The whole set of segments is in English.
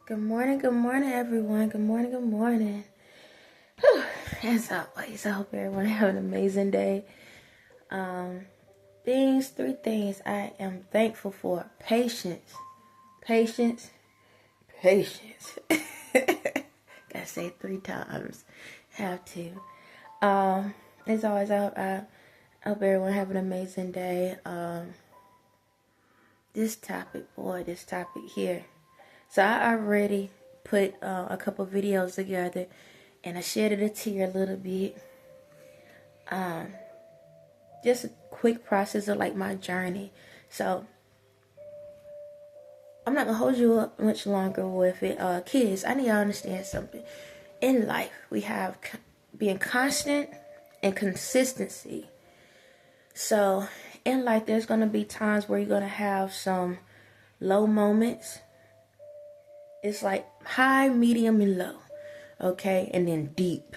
Good morning, everyone. Good morning, good morning. Whew. As always, I hope everyone have an amazing day. Three things I am thankful for. Patience, patience, patience. Gotta say it 3 times. Have to. As always, I hope everyone have an amazing day. This topic here. So I already put a couple videos together, and I shedded a tear a little bit. Just a quick process of like my journey. So I'm not gonna hold you up much longer with it. Kids, I need y'all to understand something. In life, we have being constant and consistency. So in life, there's gonna be times where you're gonna have some low moments. It's like high, medium, and low. Okay, and then deep.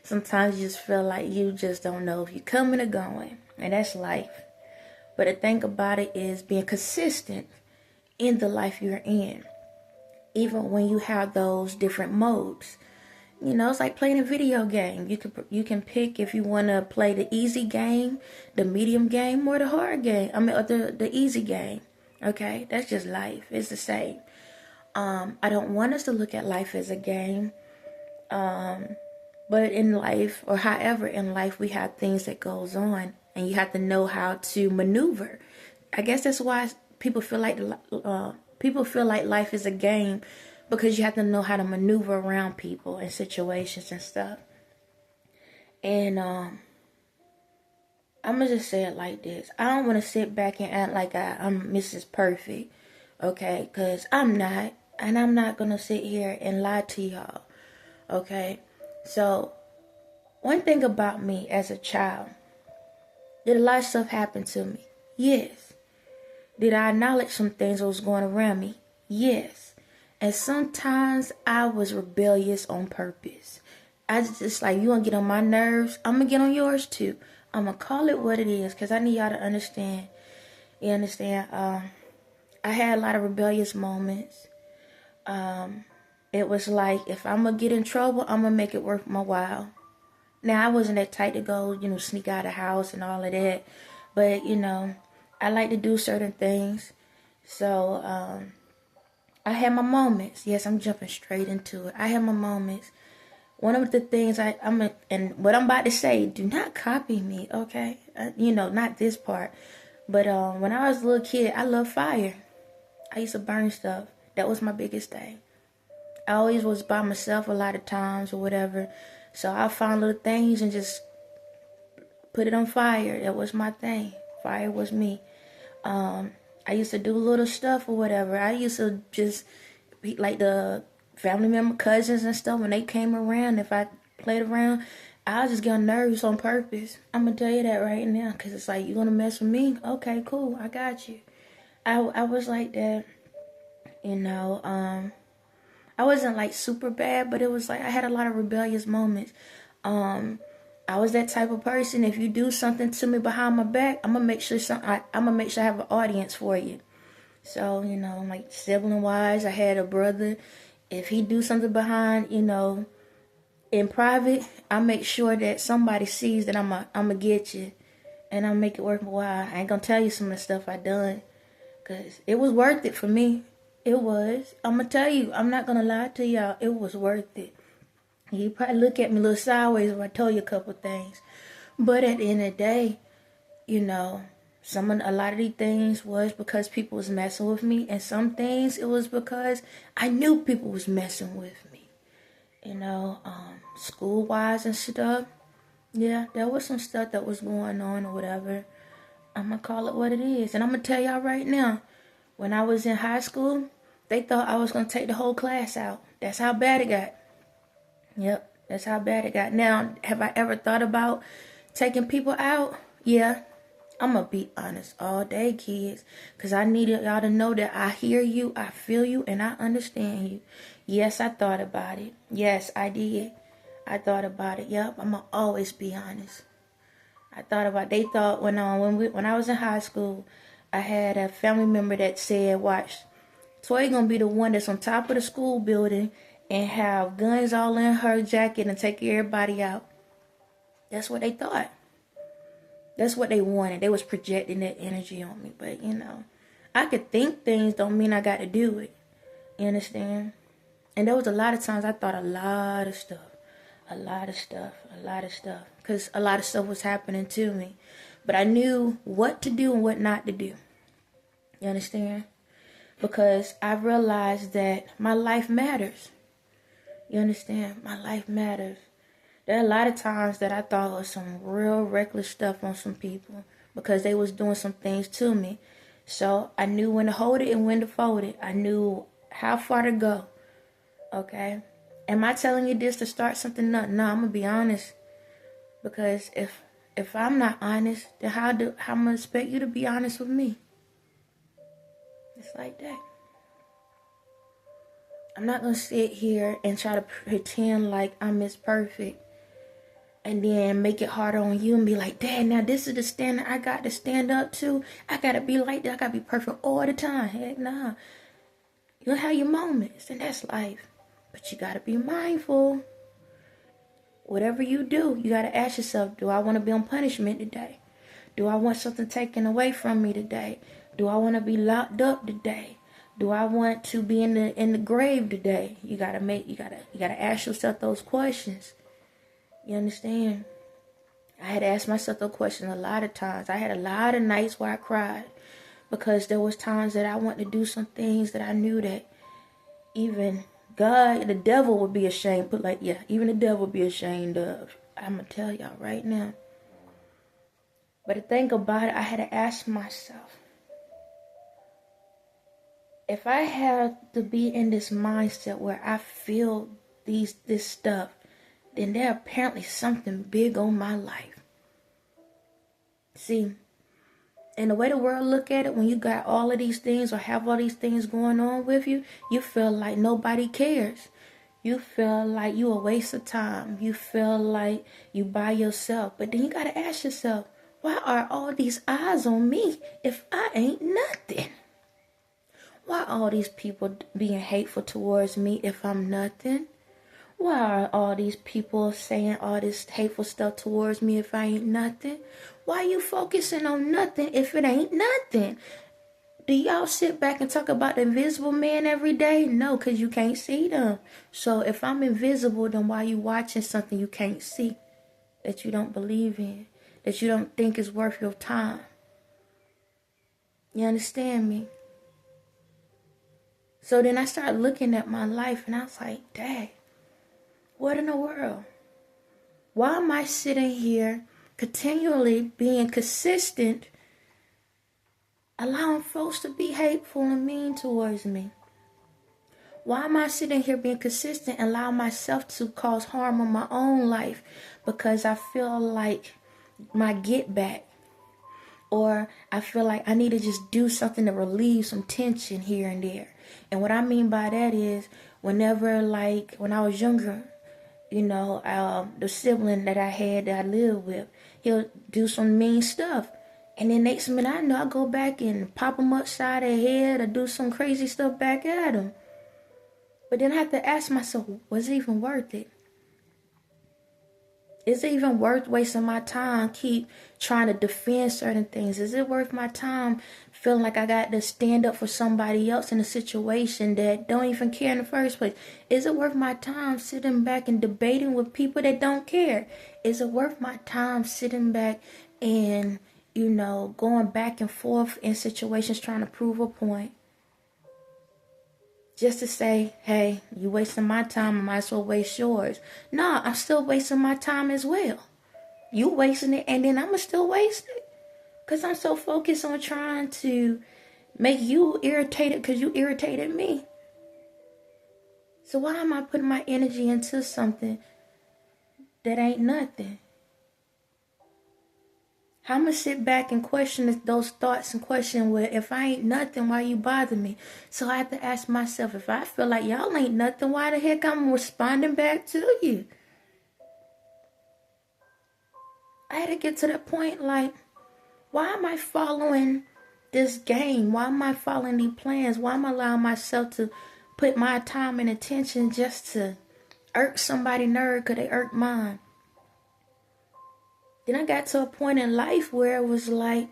Sometimes you just feel like you just don't know if you're coming or going, and that's life. But the thing about it is being consistent in the life you're in, even when you have those different modes. You know, it's like playing a video game. You can pick if you want to play the easy game, the medium game, or the hard game. Or the easy game. Okay, that's just life. It's the same. I don't want us to look at life as a game. But in life, or however in life, we have things that goes on, and you have to know how to maneuver. I guess that's why people feel like life is a game, because you have to know how to maneuver around people and situations and stuff. And I'm gonna just say it like this: I don't want to sit back and act like I'm Mrs. Perfect, okay? Because I'm not, and I'm not gonna sit here and lie to y'all, okay? So, one thing about me as a child, did a lot of stuff happen to me? Yes. Did I acknowledge some things that was going around me? Yes. And sometimes I was rebellious on purpose. I just like, you gonna get on my nerves? I'm gonna get on yours too. I'm gonna call it what it is, because I need y'all to understand. You understand? I had a lot of rebellious moments. It was like, if I'm gonna get in trouble, I'm gonna make it worth my while. Now, I wasn't that type to go, sneak out of the house and all of that. But, I like to do certain things. So, I had my moments. Yes, I'm jumping straight into it. I had my moments. One of the things and what I'm about to say, do not copy me, okay? Not this part. But when I was a little kid, I loved fire. I used to burn stuff. That was my biggest thing. I always was by myself a lot of times or whatever. So I found little things and just put it on fire. That was my thing. Fire was me. I used to do little stuff or whatever. I used to just be like the family member, cousins and stuff. When they came around, if I played around, I was just getting nervous on purpose. I'm going to tell you that right now. Because it's like, you going to mess with me? Okay, cool. I got you. I was like that. I wasn't like super bad, but it was like I had a lot of rebellious moments. I was that type of person. If you do something to me behind my back, I'm gonna make sure I have an audience for you. So like sibling wise, I had a brother. If he do something behind, in private, I make sure that somebody sees that I'm gonna get you, and I'll make it worth my while. I ain't gonna tell you some of the stuff I done, cause it was worth it for me. It was. I'm going to tell you. I'm not going to lie to y'all. It was worth it. You probably look at me a little sideways if I told you a couple things. But at the end of the day, a lot of these things was because people was messing with me. And some things, it was because I knew people was messing with me. School-wise and stuff. Yeah, there was some stuff that was going on or whatever. I'm going to call it what it is. And I'm going to tell y'all right now. When I was in high school, they thought I was going to take the whole class out. That's how bad it got. Yep, that's how bad it got. Now, have I ever thought about taking people out? Yeah. I'm going to be honest all day, kids. Because I needed y'all to know that I hear you, I feel you, and I understand you. Yes, I thought about it. Yes, I did. I thought about it. Yep, I'm going to always be honest. I thought about it. They thought when I was in high school, I had a family member that said, watch, Toy gonna be the one that's on top of the school building and have guns all in her jacket and take everybody out. That's what they thought. That's what they wanted. They was projecting that energy on me. But, I could think things don't mean I got to do it. You understand? And there was a lot of times I thought a lot of stuff. Because a lot of stuff was happening to me. But I knew what to do and what not to do. You understand? Because I realized that my life matters. You understand? My life matters. There are a lot of times that I thought was some real reckless stuff on some people because they was doing some things to me. So I knew when to hold it and when to fold it. I knew how far to go. Okay? Am I telling you this to start something up? No, I'm going to be honest. Because if I'm not honest, then how am I going to expect you to be honest with me? It's like that. I'm not going to sit here and try to pretend like I'm Miss Perfect and then make it harder on you and be like, Dad, now this is the standard I got to stand up to. I got to be like that. I got to be perfect all the time. Heck nah. You'll have your moments, and that's life. But you got to be mindful. Whatever you do, you got to ask yourself, do I want to be on punishment today? Do I want something taken away from me today? Do I want to be locked up today? Do I want to be in the grave today? You gotta ask yourself those questions. You understand? I had to ask myself those questions a lot of times. I had a lot of nights where I cried because there was times that I wanted to do some things that I knew that even God, the devil would be ashamed. Even the devil would be ashamed of. I'm gonna tell y'all right now. But the thing about it, I had to ask myself, if I have to be in this mindset where I feel this stuff, then there's apparently something big on my life. See, and the way the world look at it, when you got all of these things or have all these things going on with you, you feel like nobody cares. You feel like you a waste of time. You feel like you by yourself. But then you got to ask yourself, why are all these eyes on me if I ain't nothing? Why are all these people being hateful towards me if I'm nothing? Why are all these people saying all this hateful stuff towards me if I ain't nothing? Why you focusing on nothing if it ain't nothing? Do y'all sit back and talk about the invisible man every day? No, because you can't see them. So if I'm invisible, then why you watching something you can't see, that you don't believe in, that you don't think is worth your time? You understand me? So then I started looking at my life and I was like, dang, what in the world? Why am I sitting here continually being consistent, allowing folks to be hateful and mean towards me? Why am I sitting here being consistent and allowing myself to cause harm on my own life because I feel like my get back? Or I feel like I need to just do something to relieve some tension here and there. And what I mean by that is whenever, like, when I was younger, the sibling that I had that I lived with, he'll do some mean stuff. And then next minute I know I go back and pop him upside the head or do some crazy stuff back at him. But then I have to ask myself, was it even worth it? Is it even worth wasting my time keep trying to defend certain things? Is it worth my time feeling like I got to stand up for somebody else in a situation that don't even care in the first place? Is it worth my time sitting back and debating with people that don't care? Is it worth my time sitting back and, going back and forth in situations trying to prove a point? Just to say, hey, you wasting my time, I might as well waste yours. No, I'm still wasting my time as well. You wasting it, and then I'm going to still waste it. Because I'm so focused on trying to make you irritated because you irritated me. So why am I putting my energy into something that ain't nothing? I'm going to sit back and question those thoughts and question, well, if I ain't nothing, why you bother me? So I have to ask myself, if I feel like y'all ain't nothing, why the heck I'm responding back to you? I had to get to that point, like, why am I following this game? Why am I following these plans? Why am I allowing myself to put my time and attention just to irk somebody's nerve because they irk mine? Then I got to a point in life where it was like,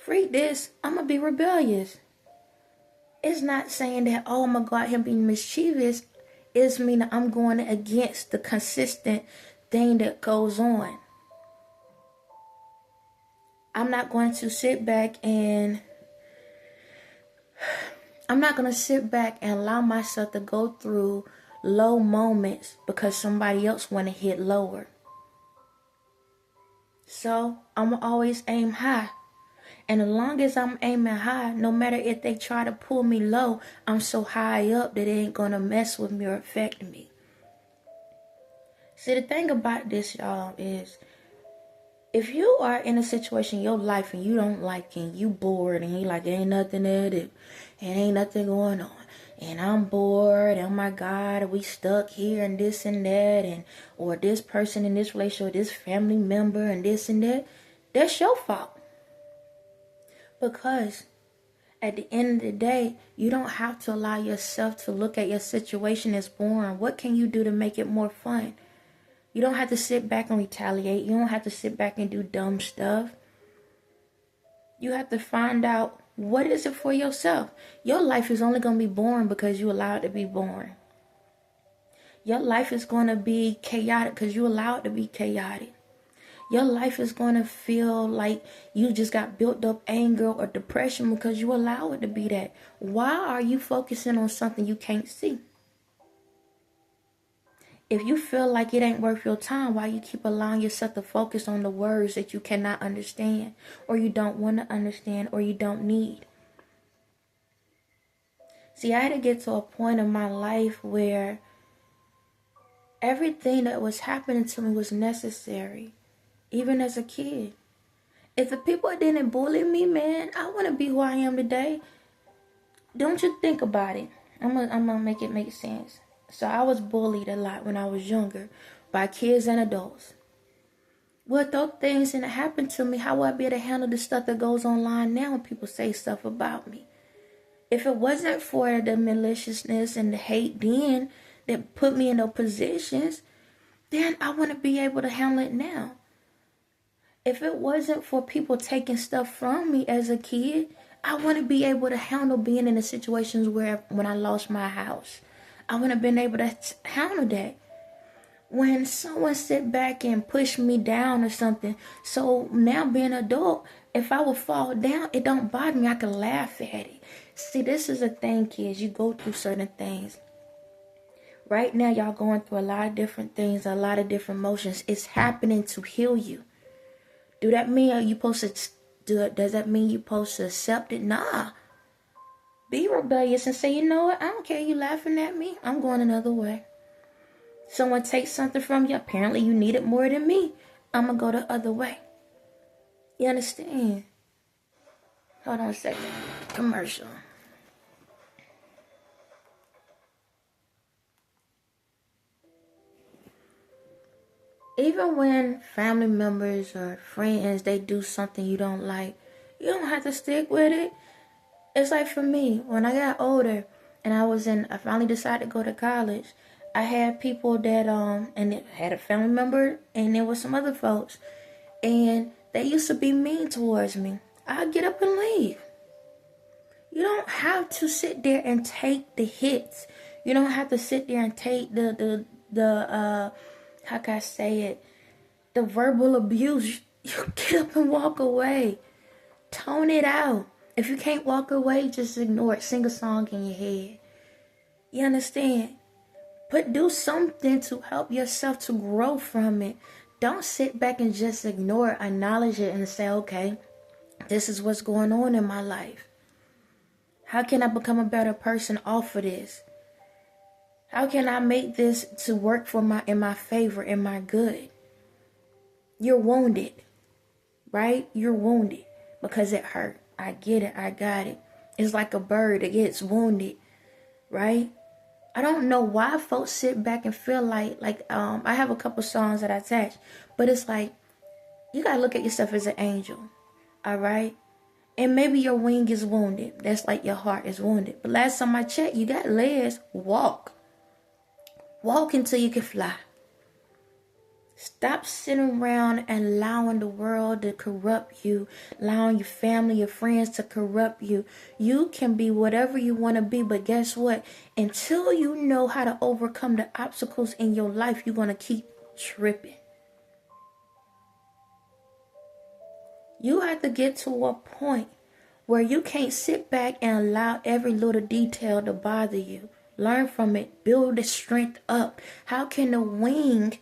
freak this, I'm going to be rebellious. It's not saying that, oh, I'm going to go out here and be mischievous. It's meaning I'm going against the consistent thing that goes on. I'm not going to sit back and allow myself to go through low moments because somebody else want to hit lower. So I'm going to always aim high. And as long as I'm aiming high, no matter if they try to pull me low, I'm so high up that it ain't going to mess with me or affect me. See, the thing about this, y'all, is if you are in a situation in your life and you don't like it, and you bored, and you like, ain't nothing to do, and ain't nothing going on, and I'm bored, oh my God, we stuck here and this and that, and or this person in this relationship, this family member and this and that, that's your fault. Because at the end of the day, you don't have to allow yourself to look at your situation as boring. What can you do to make it more fun? You don't have to sit back and retaliate. You don't have to sit back and do dumb stuff. You have to find out what is it for yourself. Your life is only going to be boring because you allow it to be boring. Your life is going to be chaotic because you allow it to be chaotic. Your life is going to feel like you just got built up anger or depression because you allow it to be that. Why are you focusing on something you can't see? If you feel like it ain't worth your time, why you keep allowing yourself to focus on the words that you cannot understand, or you don't want to understand, or you don't need? See, I had to get to a point in my life where everything that was happening to me was necessary. Even as a kid. If the people didn't bully me, man, I wouldn't be who I am today. Don't you think about it. I'm gonna make it make sense. So I was bullied a lot when I was younger by kids and adults. Well, those things didn't happen to me, how would I be able to handle the stuff that goes online now when people say stuff about me? If it wasn't for the maliciousness and the hate then that put me in those positions, then I wouldn't be able to handle it now. If it wasn't for people taking stuff from me as a kid, I wouldn't be able to handle being in the situations where when I lost my house. I wouldn't have been able to handle that. When someone sit back and push me down or something, so now being an adult, if I would fall down, it don't bother me. I can laugh at it. See, this is a thing, kids. You go through certain things. Right now, y'all going through a lot of different things, a lot of different emotions. It's happening to heal you. Do that mean you supposed to do it? Does that mean you supposed to accept it? Nah. Be rebellious and say, you know what? I don't care. You laughing at me. I'm going another way. Someone takes something from you. Apparently you need it more than me. I'm going to go the other way. You understand? Hold on a second. Commercial. Even when family members or friends, they do something you don't like, you don't have to stick with it. It's like for me, when I got older and I finally decided to go to college, I had people that, and it had a family member and there was some other folks. And they used to be mean towards me. I'd get up and leave. You don't have to sit there and take the hits. You don't have to sit there and take the how can I say it? The verbal abuse. You get up and walk away. Tone it out. If you can't walk away, just ignore it. Sing a song in your head. You understand? But do something to help yourself to grow from it. Don't sit back and just ignore it. Acknowledge it and say, okay, this is what's going on in my life. How can I become a better person off of this? How can I make this to work in my favor, in my good? You're wounded, right? You're wounded because it hurt. I get it. I got it. It's like a bird that gets wounded, right? I don't know why folks sit back and feel like I have a couple songs that I attach, but it's like you gotta look at yourself as an angel, all right? And maybe your wing is wounded. That's like your heart is wounded. But last time I checked, you got legs. Walk. Walk until you can fly. Stop sitting around and allowing the world to corrupt you, allowing your family, your friends to corrupt you. You can be whatever you want to be, but guess what? Until you know how to overcome the obstacles in your life, you're going to keep tripping. You have to get to a point where you can't sit back and allow every little detail to bother you. Learn from it. Build the strength up. How can the wing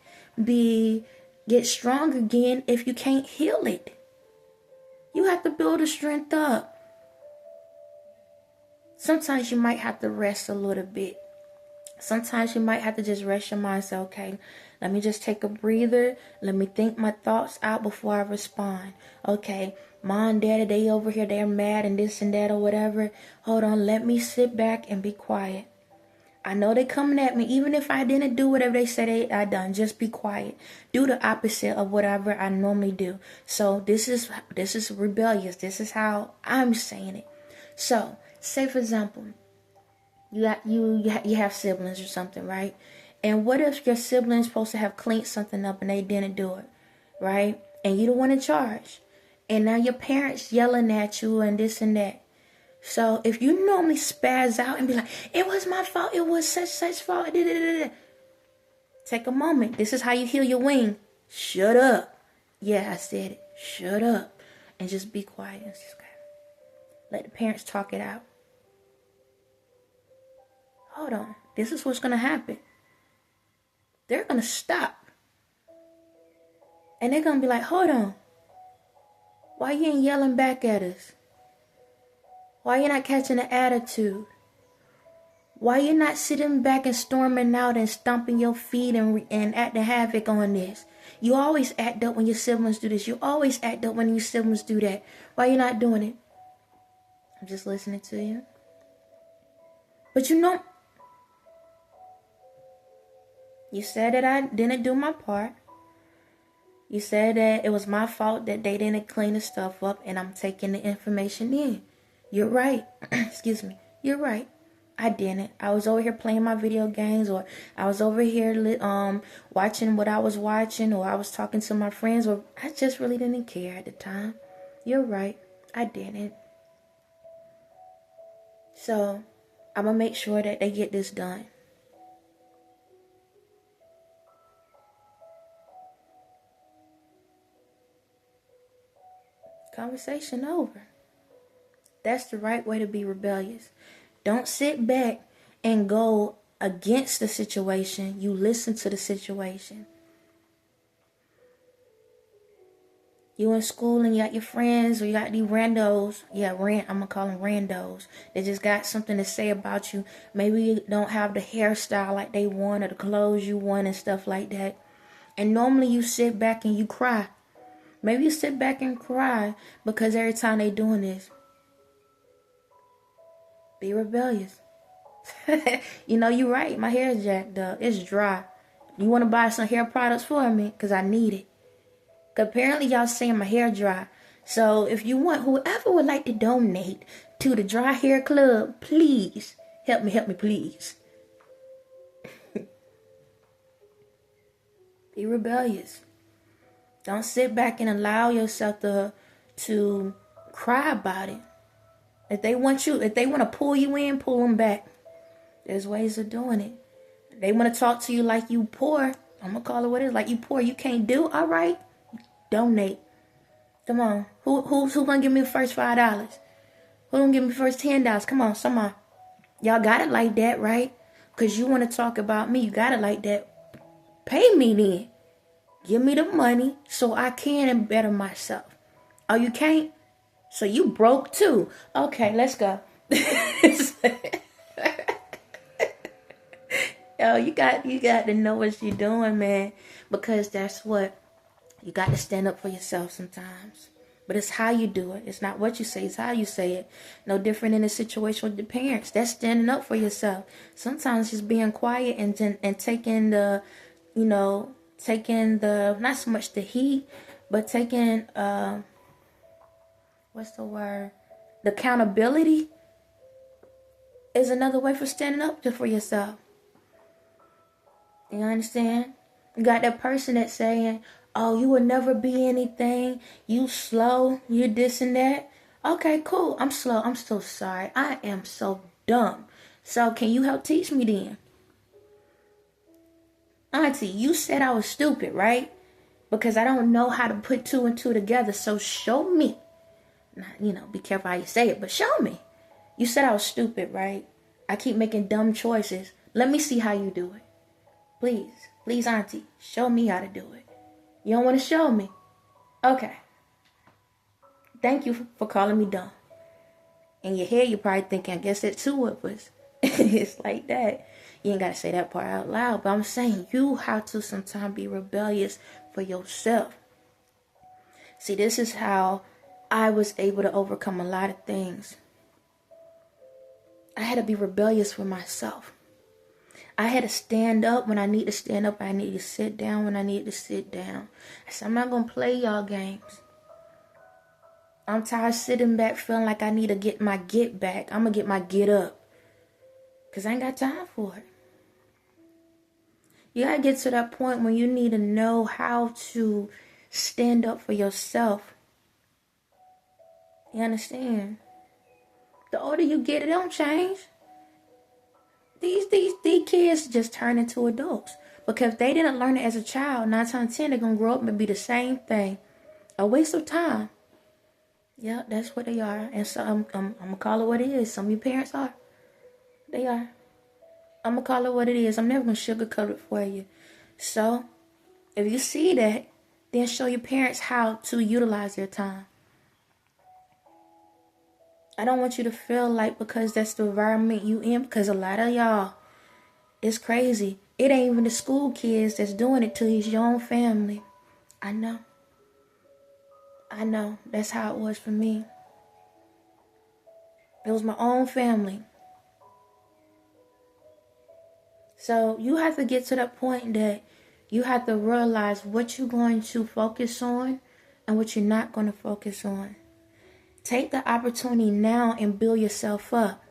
get strong again if you can't heal it? You have to build the strength up. Sometimes you might have to rest a little bit. Sometimes you might have to just rest your mind and say, okay, let me just take a breather. Let me think my thoughts out before I respond. Okay, mom, daddy, they over here, they're mad and this and that or whatever. Hold on, let me sit back and be quiet. I know they coming at me. Even if I didn't do whatever they said I done, just be quiet. Do the opposite of whatever I normally do. So this is rebellious. This is how I'm saying it. So, say for example, you have siblings or something, right? And what if your sibling's supposed to have cleaned something up and they didn't do it, right? And you the one in charge. And now your parents yelling at you and this and that. So if you normally spaz out and be like, it was my fault, it was such fault, take a moment. This is how you heal your wing. Shut up. Yeah, I said it. Shut up. And just be quiet. And just let the parents talk it out. Hold on. This is what's going to happen. They're going to stop. And they're going to be like, hold on. Why you ain't yelling back at us? Why you not catching the attitude? Why you not sitting back and storming out and stomping your feet and acting havoc on this? You always act up when your siblings do this. You always act up when your siblings do that. Why you not doing it? I'm just listening to you. But you said that I didn't do my part. You said that it was my fault that they didn't clean the stuff up and I'm taking the information in. You're right. Excuse me. You're right. I didn't. I was over here playing my video games, or I was over here watching what I was watching, or I was talking to my friends, or I just really didn't care at the time. You're right. I didn't. So I'm going to make sure that they get this done. Conversation over. That's the right way to be rebellious. Don't sit back and go against the situation. You listen to the situation. You in school and you got your friends, or you got these randos. Yeah, I'm going to call them randos. They just got something to say about you. Maybe you don't have the hairstyle like they want, or the clothes you want and stuff like that. And normally you sit back and you cry. Maybe you sit back and cry because every time they doing this. Be rebellious. You're right. My hair is jacked up. It's dry. You want to buy some hair products for me? Because I need it. Because apparently y'all saying my hair dry. So if you want, whoever would like to donate to the Dry Hair Club, please help me, please. Be rebellious. Don't sit back and allow yourself to cry about it. If they want to pull you in, pull them back. There's ways of doing it. They want to talk to you like you poor. I'm going to call it what it is. Like you poor, you can't do. All right. Donate. Come on. Who's going to give me the first $5? Who's going to give me the first $10? Come on, someone. Y'all got it like that, right? Because you want to talk about me. You got it like that. Pay me then. Give me the money so I can better myself. Oh, you can't? So you broke too. Okay, let's go. Yo, you got to know what you're doing, man. Because that's what you got to stand up for yourself sometimes. But it's how you do it. It's not what you say, it's how you say it. No different in a situation with the parents. That's standing up for yourself. Sometimes just being quiet and taking the, not so much the heat, but taking, what's the word? The accountability is another way for standing up for yourself. You understand? You got that person that's saying, oh, you will never be anything. You slow. You this and that. Okay, cool. I'm slow. I'm so sorry. I am so dumb. So can you help teach me then? Auntie, you said I was stupid, right? Because I don't know how to put two and two together. So show me. Now, be careful how you say it, but show me. You said I was stupid, right? I keep making dumb choices. Let me see how you do it. Please, please, Auntie, show me how to do it. You don't want to show me? Okay. Thank you for calling me dumb. In your head, you're probably thinking, I guess that two of us. It's like that. You ain't got to say that part out loud, but I'm saying you have to sometimes be rebellious for yourself. See, this is how I was able to overcome a lot of things. I had to be rebellious for myself. I had to stand up when I need to stand up. I need to sit down when I need to sit down. I said, I'm not going to play y'all games. I'm tired of sitting back feeling like I need to get my get back. I'm going to get my get up. Because I ain't got time for it. You got to get to that point when you need to know how to stand up for yourself. You understand? The older you get, it don't change. These kids just turn into adults. Because if they didn't learn it as a child, 9 times 10, they're going to grow up and be the same thing. A waste of time. Yeah, that's what they are. And so I'm going to call it what it is. Some of your parents are. They are. I'm going to call it what it is. I'm never going to sugarcoat it for you. So, if you see that, then show your parents how to utilize their time. I don't want you to feel like because that's the environment you in, because a lot of y'all, it's crazy. It ain't even the school kids that's doing it to your own family. I know. That's how it was for me. It was my own family. So you have to get to that point that you have to realize what you're going to focus on and what you're not going to focus on. Take the opportunity now and build yourself up.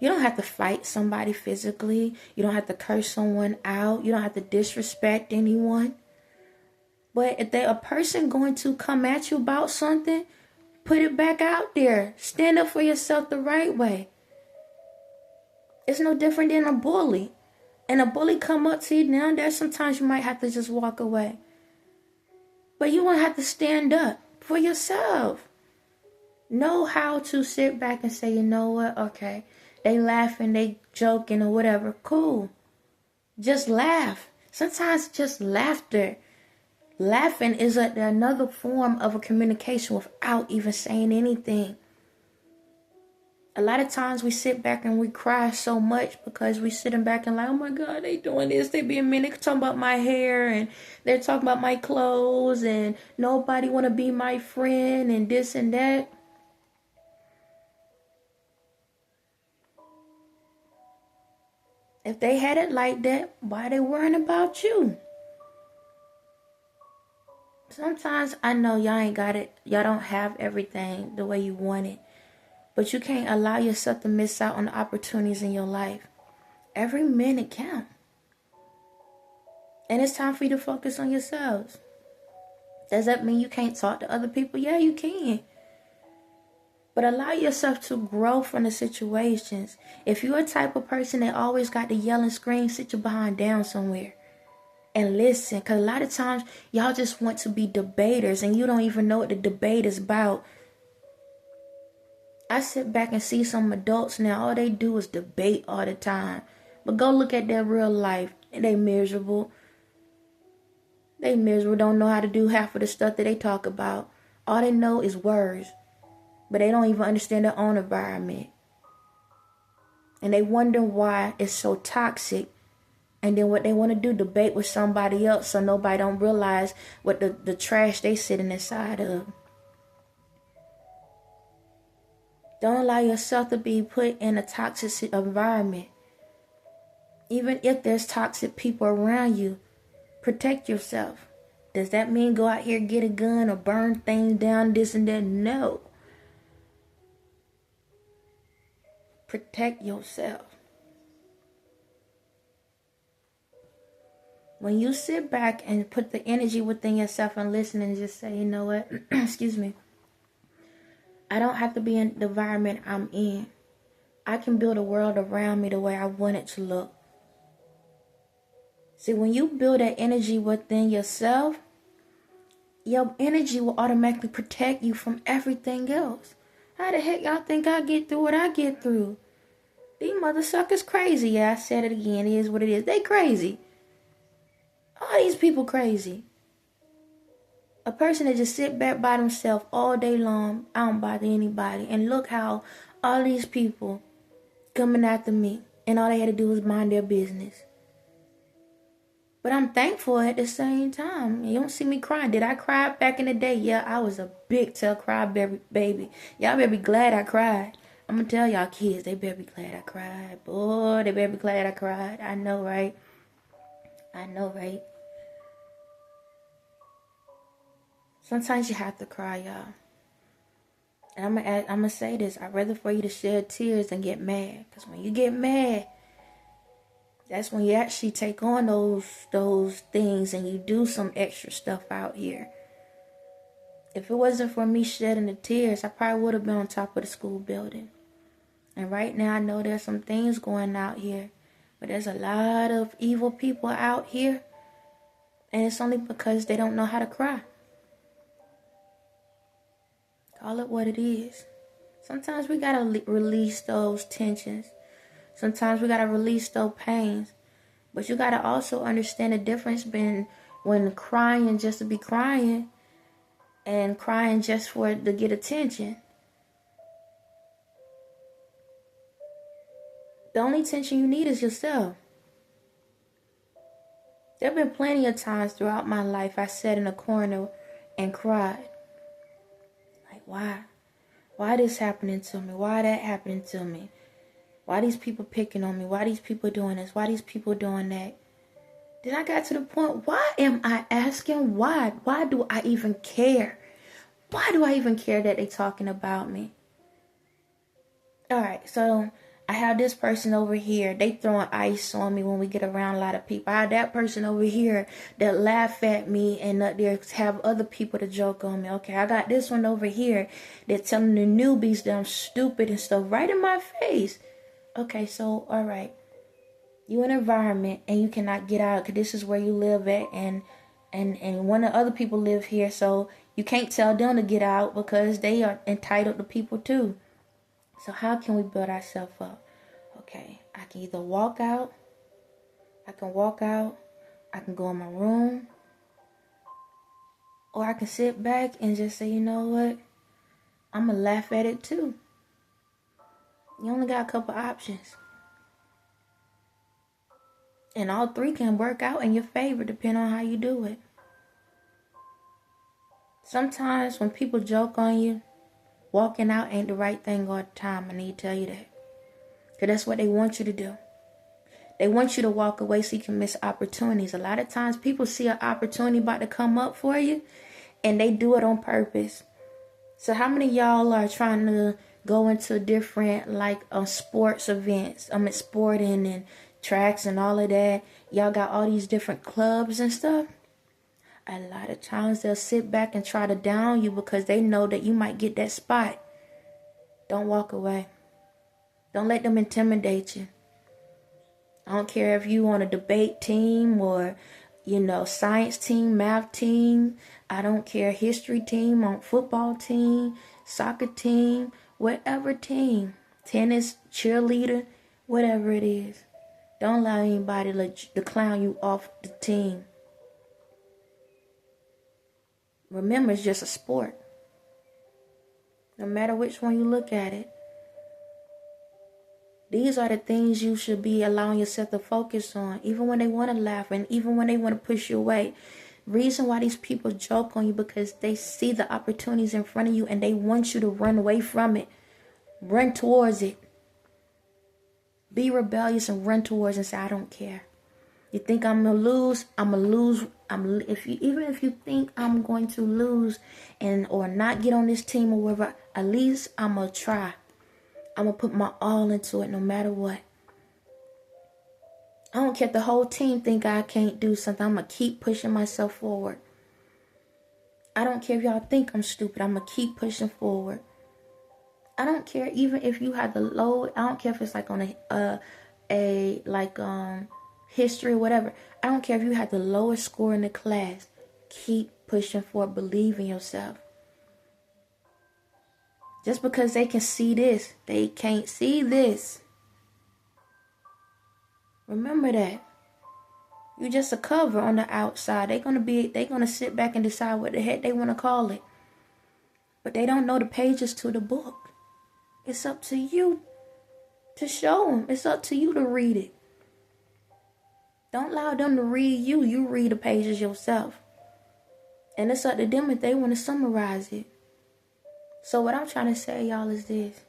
You don't have to fight somebody physically. You don't have to curse someone out. You don't have to disrespect anyone. But if there's a person going to come at you about something, put it back out there. Stand up for yourself the right way. It's no different than a bully. And a bully come up to you now, there's sometimes you might have to just walk away. But you won't have to stand up for yourself. Know how to sit back and say, you know what? Okay, they laughing, they joking or whatever. Cool. Just laugh. Sometimes just laughter. Laughing is another form of a communication without even saying anything. A lot of times we sit back and we cry so much because we sitting back and like, oh my God, they doing this. They being mean. They talking about my hair and they're talking about my clothes and nobody want to be my friend and this and that. If they had it like that, why they worrying about you? Sometimes I know y'all ain't got it. Y'all don't have everything the way you want it. But you can't allow yourself to miss out on the opportunities in your life. Every minute counts. And it's time for you to focus on yourselves. Does that mean you can't talk to other people? Yeah, you can. But allow yourself to grow from the situations. If you're a type of person that always got to yell and scream, sit your behind down somewhere. And listen. Because a lot of times, y'all just want to be debaters. And you don't even know what the debate is about. I sit back and see some adults now. All they do is debate all the time. But go look at their real life. They miserable. They miserable. Don't know how to do half of the stuff that they talk about. All they know is words. But they don't even understand their own environment. And they wonder why it's so toxic. And then what they want to do, debate with somebody else so nobody don't realize what the trash they sitting inside of. Don't allow yourself to be put in a toxic environment. Even if there's toxic people around you, protect yourself. Does that mean go out here, get a gun or burn things down, this and that? No. protect yourself. When you sit back and put the energy within yourself and listen and just say, you know what, excuse me, I don't have to be in the environment I'm in. I can build a world around me the way I want it to look. See, when you build that energy within yourself, your energy will automatically protect you from everything else. How the heck y'all think I get through what I get through? These mother suckers crazy. Yeah, I said it again. It is what it is. They crazy. All these people crazy. A person that just sit back by themselves all day long, I don't bother anybody. And look how all these people coming after me, and all they had to do was mind their business. But I'm thankful at the same time. You don't see me crying. Did I cry back in the day? Yeah, I was a big tail cry baby. Y'all better be glad I cried. I'm going to tell y'all kids, they better be glad I cried. Boy, they better be glad I cried. I know, right? I know, right? Sometimes you have to cry, y'all. And I'm gonna say this. I'd rather for you to shed tears than get mad. Because when you get mad, that's when you actually take on those things and you do some extra stuff out here. If it wasn't for me shedding the tears, I probably would have been on top of the school building. And right now I know there's some things going out here. But there's a lot of evil people out here. And it's only because they don't know how to cry. Call it what it is. Sometimes we gotta release those tensions. Sometimes we gotta release those pains. But you gotta also understand the difference between when crying just to be crying and crying just to get attention. The only attention you need is yourself. There have been plenty of times throughout my life I sat in a corner and cried. Why? Why this happening to me? Why that happening to me? Why these people picking on me? Why these people doing this? Why these people doing that? Then I got to the point, why am I asking why? Why do I even care? Why do I even care that they talking about me? Alright, so I have this person over here. They throwing ice on me when we get around a lot of people. I have that person over here that laugh at me and they have other people to joke on me. Okay, I got this one over here that telling the newbies that I'm stupid and stuff right in my face. Okay, so alright. You in an environment and you cannot get out because this is where you live at and one of the other people live here, so you can't tell them to get out because they are entitled to people too. So how can we build ourselves up? Okay, I can either walk out. I can go in my room. Or I can sit back and just say, you know what? I'm going to laugh at it too. You only got a couple options. And all three can work out in your favor depending on how you do it. Sometimes when people joke on you, walking out ain't the right thing all the time. I need to tell you that. Because that's what they want you to do. They want you to walk away so you can miss opportunities. A lot of times people see an opportunity about to come up for you and they do it on purpose. So how many of y'all are trying to go into different sports events? Sporting and tracks and all of that. Y'all got all these different clubs and stuff. A lot of times they'll sit back and try to down you because they know that you might get that spot. Don't walk away. Don't let them intimidate you. I don't care if you on a debate team or, science team, math team. I don't care, history team, on football team, soccer team, whatever team. Tennis, cheerleader, whatever it is. Don't allow anybody to clown you off the team. Remember, it's just a sport. No matter which one you look at it. These are the things you should be allowing yourself to focus on. Even when they want to laugh and even when they want to push you away. Reason why these people joke on you because they see the opportunities in front of you and they want you to run away from it. Run towards it. Be rebellious and run towards it and say, I don't care. You think I'm going to lose? I'm going to lose. Even if you think I'm going to lose or not get on this team or whatever, at least I'm going to try. I'm going to put my all into it no matter what. I don't care if the whole team think I can't do something. I'm going to keep pushing myself forward. I don't care if y'all think I'm stupid. I'm going to keep pushing forward. I don't care even if you had the low, I don't care if it's like on history or whatever. I don't care if you had the lowest score in the class. Keep pushing forward. Believe in yourself. Just because they can see this, they can't see this. Remember that. You just a cover on the outside. They're gonna sit back and decide what the heck they want to call it. But they don't know the pages to the book. It's up to you to show them. It's up to you to read it. Don't allow them to read you. You read the pages yourself. And it's up to them if they want to summarize it. So what I'm trying to say, y'all, is this.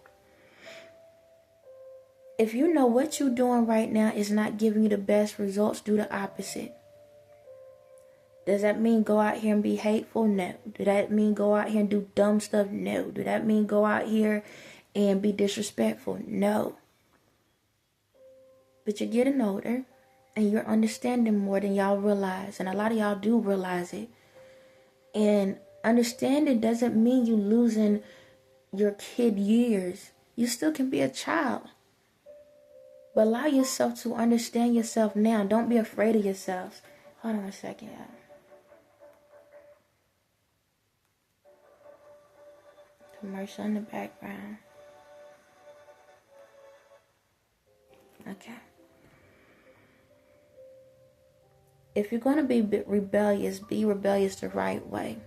If you know what you're doing right now is not giving you the best results, do the opposite. Does that mean go out here and be hateful? No. Does that mean go out here and do dumb stuff? No. Does that mean go out here and be disrespectful? No. But you're getting older and you're understanding more than y'all realize. And a lot of y'all do realize it. And understanding doesn't mean you losing your kid years. You still can be a child. But allow yourself to understand yourself now. Don't be afraid of yourselves. Hold on a second. Commercial in the background. Okay. If you're going to be rebellious the right way.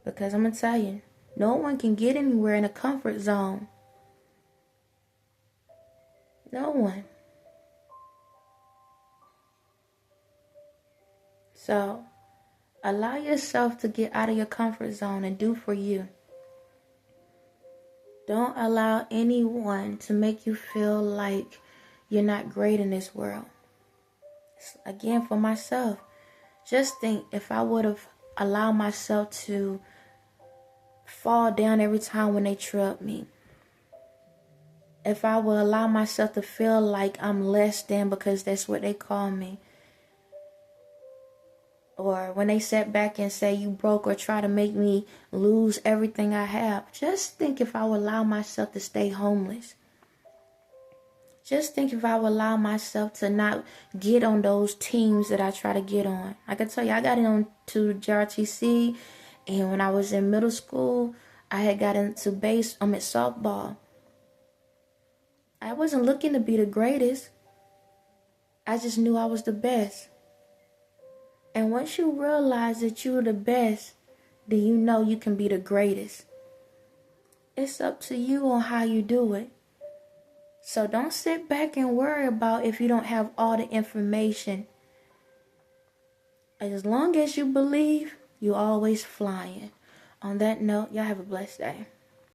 Because I'm going to tell you, no one can get anywhere in a comfort zone. No one. So, allow yourself to get out of your comfort zone and do for you. Don't allow anyone to make you feel like you're not great in this world. Again, for myself, just think if I would have allowed myself to fall down every time when they trip me. If I would allow myself to feel like I'm less than because that's what they call me. Or when they sit back and say you broke or try to make me lose everything I have. Just think if I would allow myself to stay homeless. Just think if I would allow myself to not get on those teams that I try to get on. I can tell you, I got on to JRTC. And when I was in middle school, I had got into softball. I wasn't looking to be the greatest. I just knew I was the best. And once you realize that you're the best, then you know you can be the greatest. It's up to you on how you do it. So don't sit back and worry about if you don't have all the information. As long as you believe, you're always flying. On that note, y'all have a blessed day.